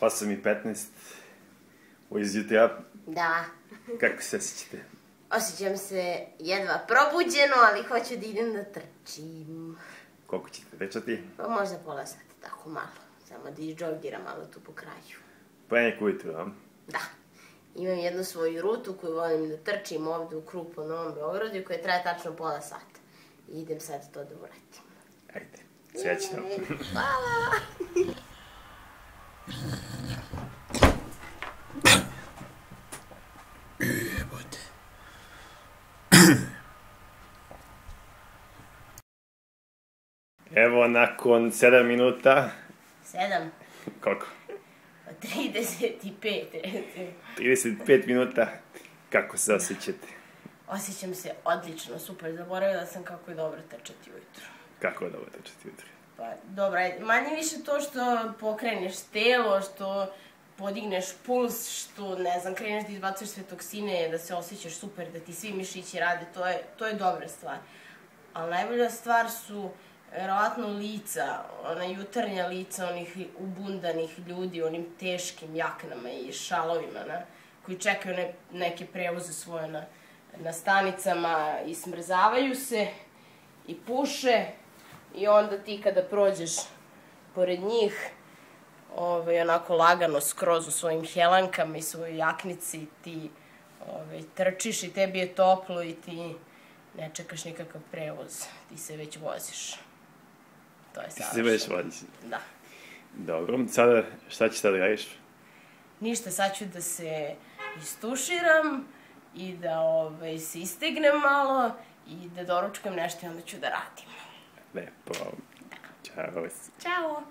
8:15 ujutro. Da. Kako se osjećate? Osjećam se jedva probuđeno, ali hoću da idem da trčim. Koliko ćete trčati? Pa možda pola sata, tako malo. Samo da izđogiram malo tu po kraju. Pa neko ujutro, a? Da. Imam jednu svoju rutu koju volim da trčim ovde u krug po Novom Beogradu koja traje tačno pola sata. I idem sad to da uradim. Ajde, srećno. Hvala! Jebote. Evo, nakon 7 minuta... 7? Koliko? 35, recimo. 35 minuta. Kako se osjećate? Osjećam se odlično, super. Zaboravila sam kako je dobro trčati ujutro. Kako je dobro trčati ujutro? Pa, dobro, ajde. Manje više to što pokreneš telo, što podigneš puls, što, ne znam, kreneš da izbacuješ sve toksine, da se osjećaš super, da ti svi mišići rade, to je dobra stvar. Ali najbolja stvar su verovatno lica, ona jutarnja lica onih ubundanih ljudi, onim teškim jaknama i šalovima, koji čekaju neke prevoze svoje na stanicama i smrzavaju se i puše i onda ti kada prođeš pored njih, onako lagano skroz u svojim helankama i svojoj jaknici ti trčiš i tebi je toplo i ti ne čekaš nikakav prevoz, ti se već voziš. To je savršeno. Ti se već voziš? Da. Dobro, sada šta ćeš sada radiš? Ništa, sad ću da se istuširam i da se istegnem malo i da doručkam nešto i onda ću da radim. Lepo. Ćao. Ćao.